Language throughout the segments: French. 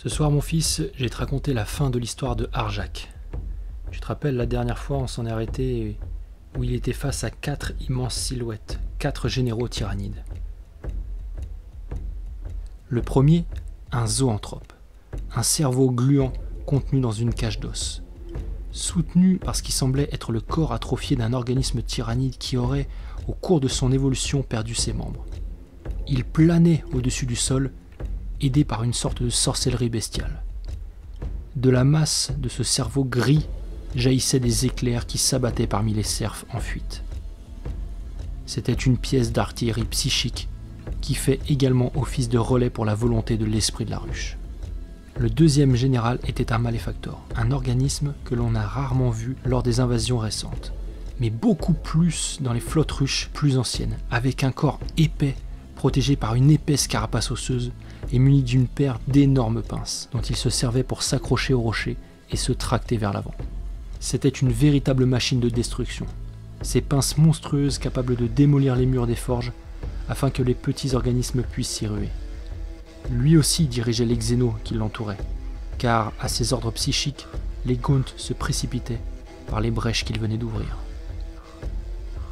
Ce soir, mon fils, je vais te raconter la fin de l'histoire de Arjak. Tu te rappelles, la dernière fois, on s'en est arrêté où il était face à 4 immenses silhouettes, 4 généraux tyrannides. Le premier, un zoanthrope, un cerveau gluant contenu dans une cage d'os, soutenu par ce qui semblait être le corps atrophié d'un organisme tyrannide qui aurait, au cours de son évolution, perdu ses membres. Il planait au-dessus du sol, aidé par une sorte de sorcellerie bestiale. De la masse de ce cerveau gris jaillissaient des éclairs qui s'abattaient parmi les cerfs en fuite. C'était une pièce d'artillerie psychique qui fait également office de relais pour la volonté de l'esprit de la ruche. Le deuxième général était un maléfactor, un organisme que l'on a rarement vu lors des invasions récentes, mais beaucoup plus dans les flottes ruches plus anciennes, avec un corps épais protégé par une épaisse carapace osseuse et muni d'une paire d'énormes pinces dont il se servait pour s'accrocher aux rochers et se tracter vers l'avant. C'était une véritable machine de destruction, ces pinces monstrueuses capables de démolir les murs des forges afin que les petits organismes puissent s'y ruer. Lui aussi dirigeait les xénos qui l'entouraient, car à ses ordres psychiques, les gaunts se précipitaient par les brèches qu'il venait d'ouvrir.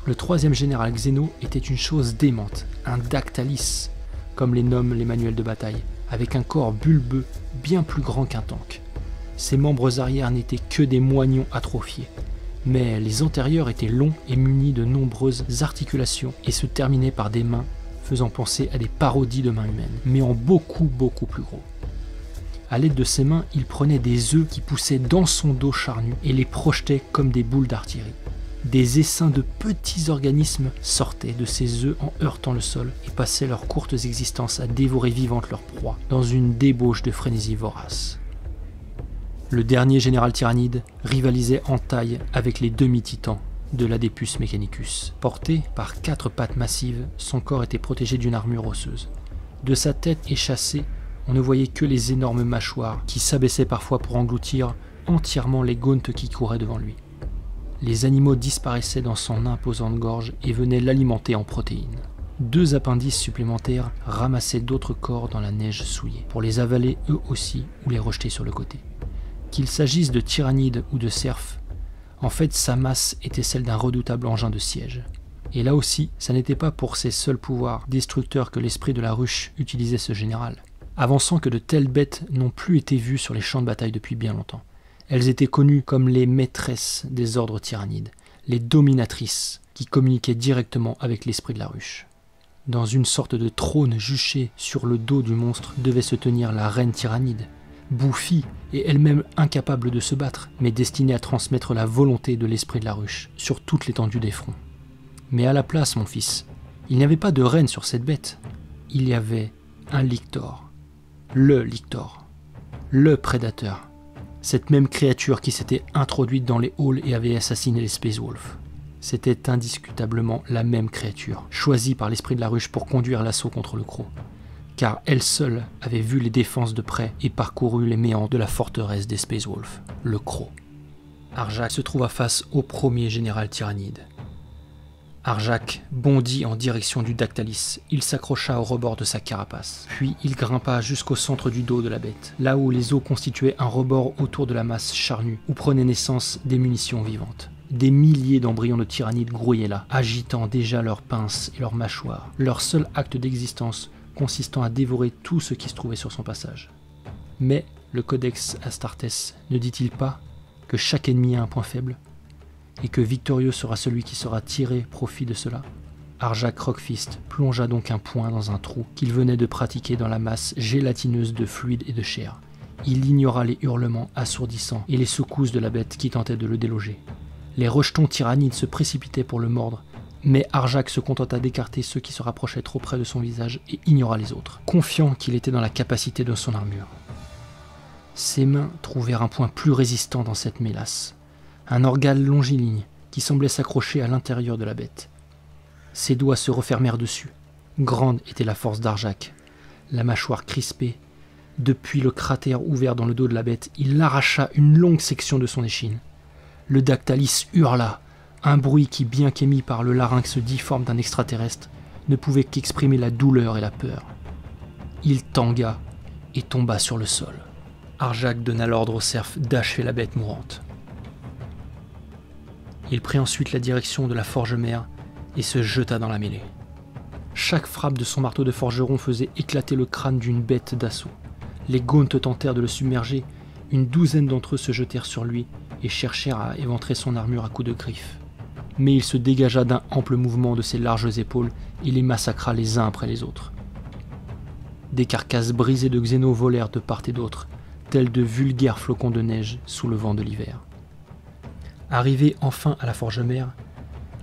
Le troisième général xéno était une chose démente, un dactalis, comme les nomment les manuels de bataille, avec un corps bulbeux bien plus grand qu'un tank. Ses membres arrière n'étaient que des moignons atrophiés, mais les antérieurs étaient longs et munis de nombreuses articulations et se terminaient par des mains faisant penser à des parodies de mains humaines, mais en beaucoup plus gros. À l'aide de ses mains, il prenait des œufs qui poussaient dans son dos charnu et les projetait comme des boules d'artillerie. Des essaims de petits organismes sortaient de ces œufs en heurtant le sol et passaient leurs courtes existences à dévorer vivantes leur proie dans une débauche de frénésie vorace. Le dernier général tyrannide rivalisait en taille avec les demi-titans de l'Adepus Mechanicus. Porté par 4 pattes massives, son corps était protégé d'une armure osseuse. De sa tête échassée, on ne voyait que les énormes mâchoires qui s'abaissaient parfois pour engloutir entièrement les gaunts qui couraient devant lui. Les animaux disparaissaient dans son imposante gorge et venaient l'alimenter en protéines. 2 appendices supplémentaires ramassaient d'autres corps dans la neige souillée, pour les avaler eux aussi ou les rejeter sur le côté. Qu'il s'agisse de tyrannides ou de serfs, en fait sa masse était celle d'un redoutable engin de siège. Et là aussi, ça n'était pas pour ses seuls pouvoirs destructeurs que l'esprit de la ruche utilisait ce général. Avançant que de telles bêtes n'ont plus été vues sur les champs de bataille depuis bien longtemps. Elles étaient connues comme les maîtresses des ordres tyrannides, les dominatrices qui communiquaient directement avec l'esprit de la ruche. Dans une sorte de trône juché sur le dos du monstre devait se tenir la reine tyrannide, bouffie et elle-même incapable de se battre, mais destinée à transmettre la volonté de l'esprit de la ruche sur toute l'étendue des fronts. Mais à la place, mon fils, il n'y avait pas de reine sur cette bête. Il y avait un lictor, le prédateur. Cette même créature qui s'était introduite dans les halls et avait assassiné les Space Wolves. C'était indiscutablement la même créature, choisie par l'esprit de la ruche pour conduire l'assaut contre le croc. Car elle seule avait vu les défenses de près et parcouru les méandres de la forteresse des Space Wolves, le croc. Arjak se trouva face au premier général tyrannide. Arjak bondit en direction du Dactalis. Il s'accrocha au rebord de sa carapace. Puis il grimpa jusqu'au centre du dos de la bête, là où les os constituaient un rebord autour de la masse charnue, où prenaient naissance des munitions vivantes. Des milliers d'embryons de tyrannides grouillaient là, agitant déjà leurs pinces et leurs mâchoires, leur seul acte d'existence consistant à dévorer tout ce qui se trouvait sur son passage. Mais le Codex Astartes ne dit-il pas que chaque ennemi a un point faible et que victorieux sera celui qui saura tirer profit de cela? Arjak Rockfist plongea donc un poing dans un trou qu'il venait de pratiquer dans la masse gélatineuse de fluide et de chair. Il ignora les hurlements assourdissants et les secousses de la bête qui tentait de le déloger. Les rejetons tyrannides se précipitaient pour le mordre, mais Arjak se contenta d'écarter ceux qui se rapprochaient trop près de son visage et ignora les autres, confiant qu'il était dans la capacité de son armure. Ses mains trouvèrent un point plus résistant dans cette mélasse. Un organe longiligne qui semblait s'accrocher à l'intérieur de la bête. Ses doigts se refermèrent dessus. Grande était la force d'Arjak. La mâchoire crispée, depuis le cratère ouvert dans le dos de la bête, il arracha une longue section de son échine. Le Dactalis hurla, un bruit qui, bien qu'émis par le larynx difforme d'un extraterrestre, ne pouvait qu'exprimer la douleur et la peur. Il tangua et tomba sur le sol. Arjak donna l'ordre au cerf d'achever la bête mourante. Il prit ensuite la direction de la forge mère et se jeta dans la mêlée. Chaque frappe de son marteau de forgeron faisait éclater le crâne d'une bête d'assaut. Les Gaunts tentèrent de le submerger, une douzaine d'entre eux se jetèrent sur lui et cherchèrent à éventrer son armure à coups de griffes. Mais il se dégagea d'un ample mouvement de ses larges épaules et les massacra les uns après les autres. Des carcasses brisées de Xénos volèrent de part et d'autre, tels de vulgaires flocons de neige sous le vent de l'hiver. Arrivé enfin à la forge mère,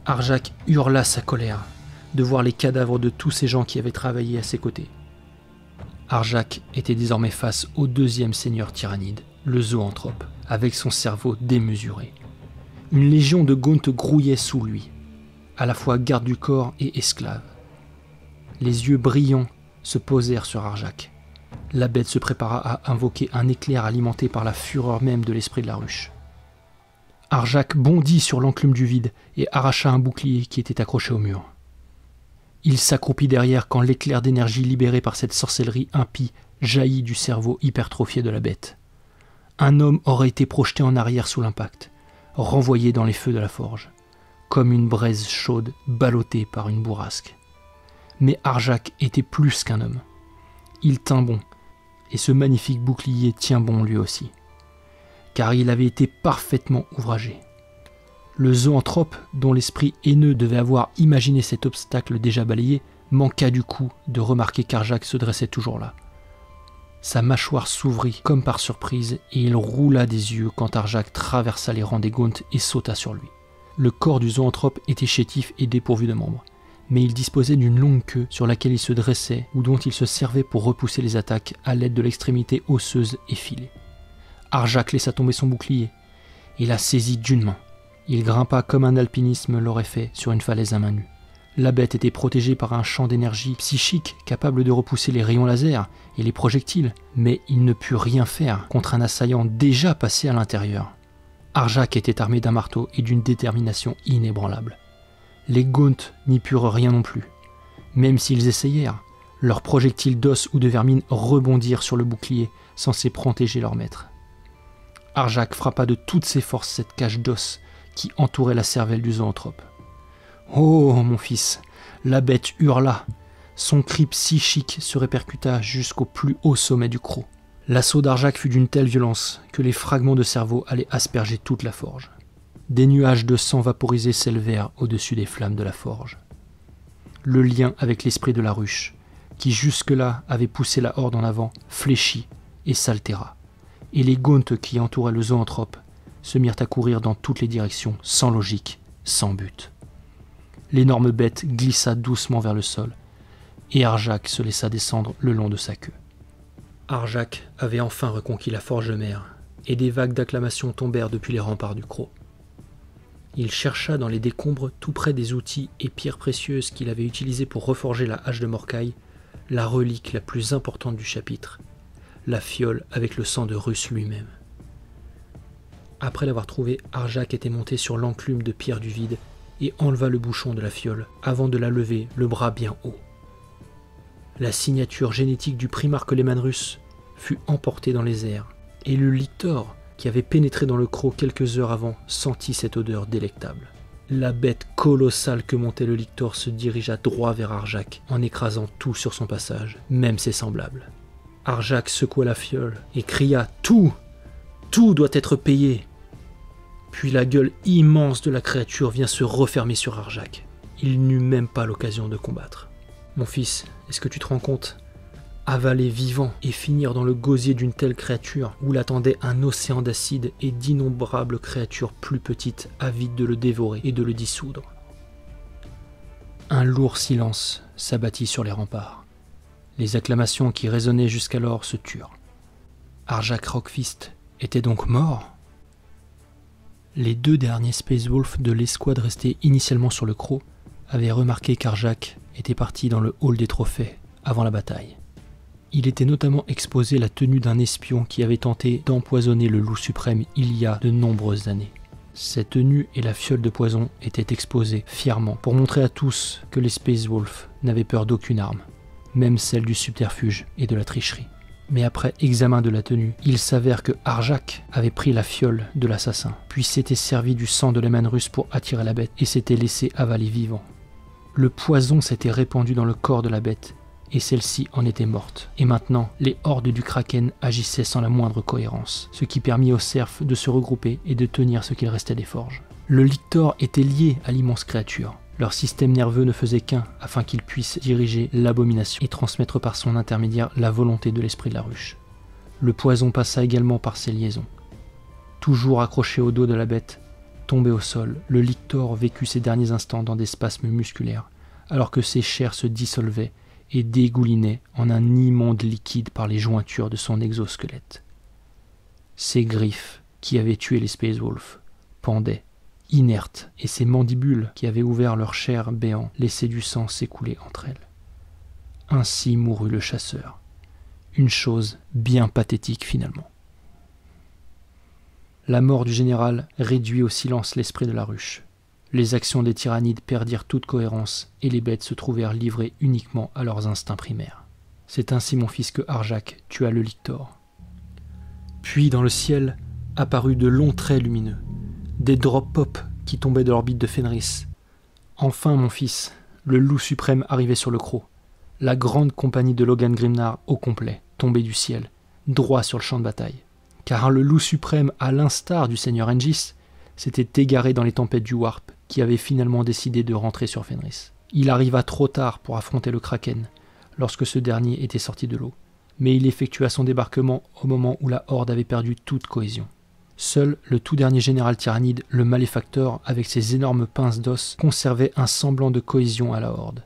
Arjak hurla sa colère de voir les cadavres de tous ces gens qui avaient travaillé à ses côtés. Arjak était désormais face au deuxième seigneur tyrannide, le zoanthrope, avec son cerveau démesuré. Une légion de Gaunts grouillait sous lui, à la fois garde du corps et esclave. Les yeux brillants se posèrent sur Arjak. La bête se prépara à invoquer un éclair alimenté par la fureur même de l'esprit de la ruche. Arjak bondit sur l'enclume du vide et arracha un bouclier qui était accroché au mur. Il s'accroupit derrière quand l'éclair d'énergie libéré par cette sorcellerie impie jaillit du cerveau hypertrophié de la bête. Un homme aurait été projeté en arrière sous l'impact, renvoyé dans les feux de la forge, comme une braise chaude ballottée par une bourrasque. Mais Arjak était plus qu'un homme. Il tint bon, et ce magnifique bouclier tient bon lui aussi, car il avait été parfaitement ouvragé. Le zoanthrope, dont l'esprit haineux devait avoir imaginé cet obstacle déjà balayé, manqua du coup de remarquer qu'Arjak se dressait toujours là. Sa mâchoire s'ouvrit comme par surprise et il roula des yeux quand Arjak traversa les rangs des Gaunts et sauta sur lui. Le corps du zoanthrope était chétif et dépourvu de membres, mais il disposait d'une longue queue sur laquelle il se dressait ou dont il se servait pour repousser les attaques à l'aide de l'extrémité osseuse effilée. Arjak laissa tomber son bouclier et la saisit d'une main. Il grimpa comme un alpinisme l'aurait fait sur une falaise à main nue. La bête était protégée par un champ d'énergie psychique capable de repousser les rayons laser et les projectiles, mais il ne put rien faire contre un assaillant déjà passé à l'intérieur. Arjak était armé d'un marteau et d'une détermination inébranlable. Les Gaunts n'y purent rien non plus. Même s'ils essayèrent, leurs projectiles d'os ou de vermine rebondirent sur le bouclier, censé protéger leur maître. Arjak frappa de toutes ses forces cette cage d'os qui entourait la cervelle du zoanthrope. « Oh, mon fils !» La bête hurla. Son cri psychique se répercuta jusqu'au plus haut sommet du croc. L'assaut d'Arjak fut d'une telle violence que les fragments de cerveau allaient asperger toute la forge. Des nuages de sang vaporisé s'élevèrent au-dessus des flammes de la forge. Le lien avec l'esprit de la ruche, qui jusque-là avait poussé la horde en avant, fléchit et s'altéra. Et les Gaunts qui entouraient le zoanthrope se mirent à courir dans toutes les directions, sans logique, sans but. L'énorme bête glissa doucement vers le sol, et Arjak se laissa descendre le long de sa queue. Arjak avait enfin reconquis la forge mère, et des vagues d'acclamations tombèrent depuis les remparts du croc. Il chercha dans les décombres, tout près des outils et pierres précieuses qu'il avait utilisées pour reforger la hache de Morcaï, la relique la plus importante du chapitre, la fiole avec le sang de Russe lui-même. Après l'avoir trouvée, Arjak était monté sur l'enclume de pierre du vide et enleva le bouchon de la fiole avant de la lever le bras bien haut. La signature génétique du primarque Leman russe fut emportée dans les airs, et le lictor, qui avait pénétré dans le croc quelques heures avant, sentit cette odeur délectable. La bête colossale que montait le lictor se dirigea droit vers Arjak, en écrasant tout sur son passage, même ses semblables. Arjak secoua la fiole et cria « Tout ! Tout doit être payé !» Puis la gueule immense de la créature vient se refermer sur Arjak. Il n'eut même pas l'occasion de combattre. « Mon fils, est-ce que tu te rends compte ? Avaler vivant et finir dans le gosier d'une telle créature où l'attendait un océan d'acide et d'innombrables créatures plus petites avides de le dévorer et de le dissoudre. » Un lourd silence s'abattit sur les remparts. Les acclamations qui résonnaient jusqu'alors se turent. Arjak Rockfist était donc mort ? Les deux derniers Space Wolves de l'escouade restés initialement sur le croc avaient remarqué qu'Arjak était parti dans le hall des trophées avant la bataille. Il était notamment exposé la tenue d'un espion qui avait tenté d'empoisonner le loup suprême il y a de nombreuses années. Cette tenue et la fiole de poison étaient exposées fièrement pour montrer à tous que les Space Wolves n'avaient peur d'aucune arme, même celle du subterfuge et de la tricherie. Mais après examen de la tenue, il s'avère que Arjak avait pris la fiole de l'assassin, puis s'était servi du sang de l'émane russe pour attirer la bête et s'était laissé avaler vivant. Le poison s'était répandu dans le corps de la bête, et celle-ci en était morte. Et maintenant, les hordes du Kraken agissaient sans la moindre cohérence, ce qui permit aux serfs de se regrouper et de tenir ce qu'il restait des forges. Le lictor était lié à l'immense créature. Leur système nerveux ne faisait qu'un afin qu'ils puissent diriger l'abomination et transmettre par son intermédiaire la volonté de l'esprit de la ruche. Le poison passa également par ses liaisons. Toujours accroché au dos de la bête, tombé au sol, le lictor vécut ses derniers instants dans des spasmes musculaires, alors que ses chairs se dissolvaient et dégoulinait en un immonde liquide par les jointures de son exosquelette. Ses griffes, qui avaient tué les Space Wolves, pendaient, inertes, et ses mandibules, qui avaient ouvert leur chair béant, laissaient du sang s'écouler entre elles. Ainsi mourut le chasseur. Une chose bien pathétique finalement. La mort du général réduit au silence l'esprit de la ruche. Les actions des tyrannides perdirent toute cohérence et les bêtes se trouvèrent livrées uniquement à leurs instincts primaires. C'est ainsi, mon fils, que Arjak tua le lictor. Puis, dans le ciel, apparurent de longs traits lumineux, des drop pop qui tombaient de l'orbite de Fenris. Enfin, mon fils, le loup suprême arrivait sur le croc. La grande compagnie de Logan Grimnar au complet, tombée du ciel, droit sur le champ de bataille. Car le loup suprême, à l'instar du seigneur Hengis, s'était égaré dans les tempêtes du Warp, qui avait finalement décidé de rentrer sur Fenris. Il arriva trop tard pour affronter le Kraken, lorsque ce dernier était sorti de l'eau, mais il effectua son débarquement au moment où la Horde avait perdu toute cohésion. Seul le tout dernier général tyrannide, le Maléfacteur, avec ses énormes pinces d'os, conservait un semblant de cohésion à la Horde.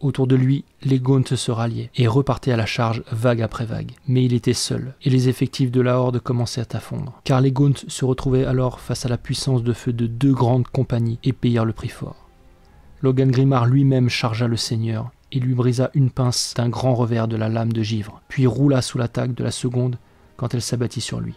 Autour de lui, les Gaunts se ralliaient et repartaient à la charge vague après vague. Mais il était seul, et les effectifs de la Horde commençaient à fondre, car les Gaunts se retrouvaient alors face à la puissance de feu de 2 grandes compagnies et payèrent le prix fort. Logan Grimar lui-même chargea le seigneur et lui brisa une pince d'un grand revers de la lame de givre, puis roula sous l'attaque de la seconde quand elle s'abattit sur lui.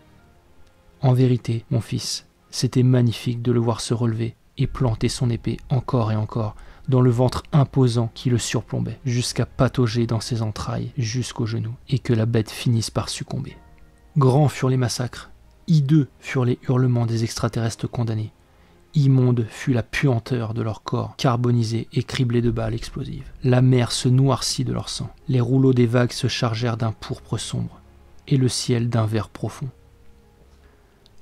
En vérité, mon fils, c'était magnifique de le voir se relever et planter son épée encore et encore dans le ventre imposant qui le surplombait, jusqu'à patauger dans ses entrailles jusqu'aux genoux, et que la bête finisse par succomber. Grands furent les massacres, hideux furent les hurlements des extraterrestres condamnés, immonde fut la puanteur de leur corps, carbonisé et criblé de balles explosives. La mer se noircit de leur sang, les rouleaux des vagues se chargèrent d'un pourpre sombre, et le ciel d'un vert profond.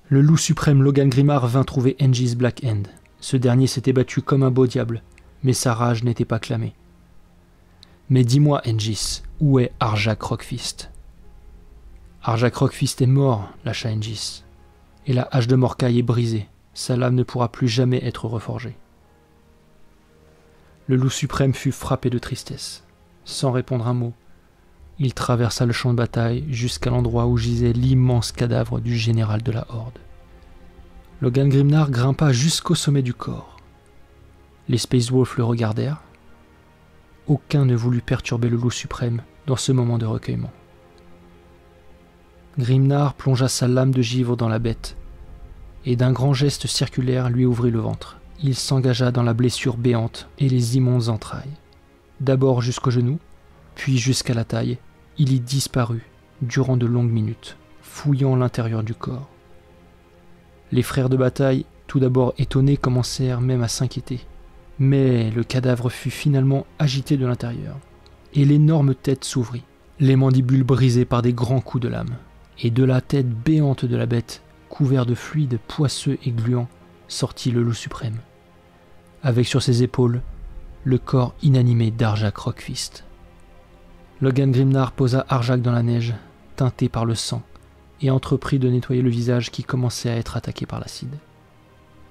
Le loup suprême Logan Grimar vint trouver Hengis Black End. Ce dernier s'était battu comme un beau diable, mais sa rage n'était pas clamée. « Mais dis-moi, Hengis, où est Arjak Rockfist ?»« Arjak Rockfist est mort, lâcha Hengis, et la hache de Morkai est brisée. Sa lame ne pourra plus jamais être reforgée. » Le loup suprême fut frappé de tristesse. Sans répondre un mot, il traversa le champ de bataille jusqu'à l'endroit où gisait l'immense cadavre du général de la Horde. Logan Grimnar grimpa jusqu'au sommet du corps. Les Space Wolves le regardèrent. Aucun ne voulut perturber le loup suprême dans ce moment de recueillement. Grimnar plongea sa lame de givre dans la bête, et d'un grand geste circulaire lui ouvrit le ventre. Il s'engagea dans la blessure béante et les immondes entrailles. D'abord jusqu'aux genoux, puis jusqu'à la taille, il y disparut durant de longues minutes, fouillant l'intérieur du corps. Les frères de bataille, tout d'abord étonnés, commencèrent même à s'inquiéter. Mais le cadavre fut finalement agité de l'intérieur, et l'énorme tête s'ouvrit, les mandibules brisées par des grands coups de lame, et de la tête béante de la bête, couvert de fluide poisseux et gluant, sortit le loup suprême, avec sur ses épaules le corps inanimé d'Arjak Rockfist. Logan Grimnar posa Arjak dans la neige, teinté par le sang, et entreprit de nettoyer le visage qui commençait à être attaqué par l'acide.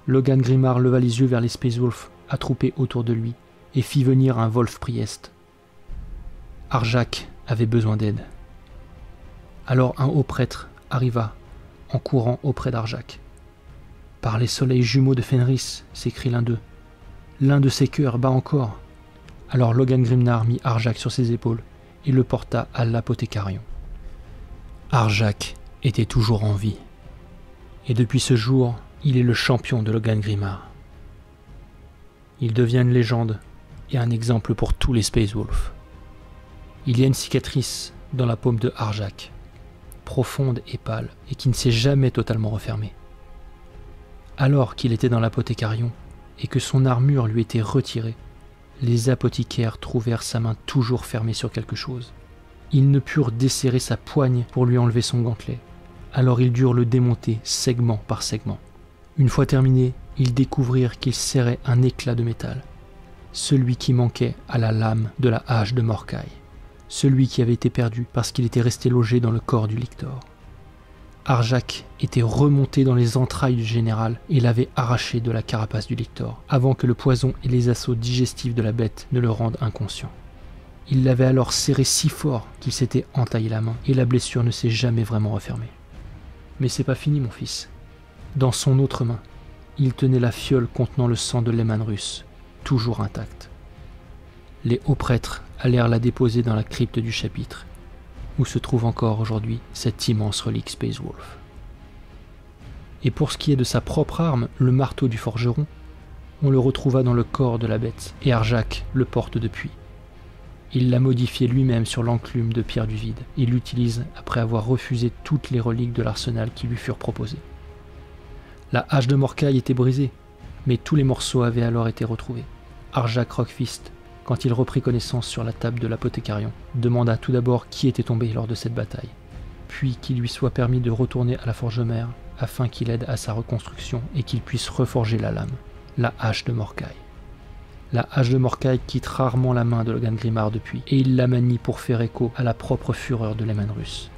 Logan Grimnar leva les yeux vers les Space Wolves attroupés autour de lui et fit venir un Wolf Priest. Arjak avait besoin d'aide. Alors un haut prêtre arriva en courant auprès d'Arjak. « Par les soleils jumeaux de Fenris !» s'écrie l'un d'eux. « L'un de ses cœurs bat encore !» Alors Logan Grimnar mit Arjak sur ses épaules et le porta à l'apothécarion. Arjak était toujours en vie. Et depuis ce jour, il est le champion de Logan Grimar. Il devient une légende et un exemple pour tous les Space Wolves. Il y a une cicatrice dans la paume de Arjak, profonde et pâle, et qui ne s'est jamais totalement refermée. Alors qu'il était dans l'apothécarion, et que son armure lui était retirée, les apothicaires trouvèrent sa main toujours fermée sur quelque chose. Ils ne purent desserrer sa poigne pour lui enlever son gantelet. Alors ils durent le démonter segment par segment. Une fois terminé, ils découvrirent qu'il serrait un éclat de métal, celui qui manquait à la lame de la hache de Morkai, celui qui avait été perdu parce qu'il était resté logé dans le corps du lictor. Arjak était remonté dans les entrailles du général et l'avait arraché de la carapace du lictor, avant que le poison et les assauts digestifs de la bête ne le rendent inconscient. Il l'avait alors serré si fort qu'il s'était entaillé la main, et la blessure ne s'est jamais vraiment refermée. Mais c'est pas fini, mon fils. Dans son autre main, il tenait la fiole contenant le sang de Leman-Russ, toujours intacte. Les hauts prêtres allèrent la déposer dans la crypte du chapitre, où se trouve encore aujourd'hui cette immense relique Space Wolf. Et pour ce qui est de sa propre arme, le marteau du forgeron, on le retrouva dans le corps de la bête, et Arjak le porte depuis. Il l'a modifié lui-même sur l'enclume de pierre du vide, et l'utilise après avoir refusé toutes les reliques de l'arsenal qui lui furent proposées. La hache de Morkai était brisée, mais tous les morceaux avaient alors été retrouvés. Arjak Rockfist, quand il reprit connaissance sur la table de l'apothécarion, demanda tout d'abord qui était tombé lors de cette bataille, puis qu'il lui soit permis de retourner à la forge mère afin qu'il aide à sa reconstruction et qu'il puisse reforger la lame, la hache de Morkai. La hache de Morkai quitte rarement la main de Logan Grimard depuis, et il la manie pour faire écho à la propre fureur de Leman-Russ.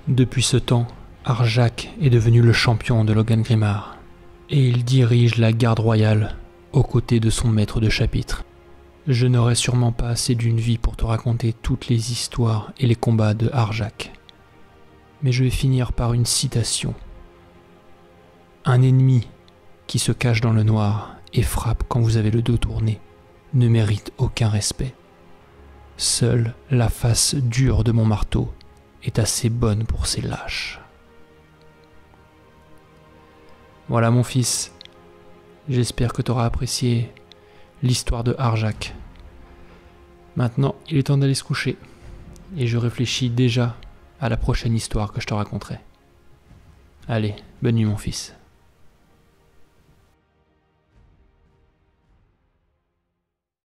Depuis ce temps, Arjak est devenu le champion de Logan Grimard, et il dirige la garde royale aux côtés de son maître de chapitre. Je n'aurai sûrement pas assez d'une vie pour te raconter toutes les histoires et les combats de Arjak, mais je vais finir par une citation. Un ennemi qui se cache dans le noir et frappe quand vous avez le dos tourné ne mérite aucun respect. Seule la face dure de mon marteau est assez bonne pour ces lâches. Voilà mon fils, j'espère que tu auras apprécié l'histoire de Arjak. Maintenant, il est temps d'aller se coucher, et je réfléchis déjà à la prochaine histoire que je te raconterai. Allez, bonne nuit mon fils.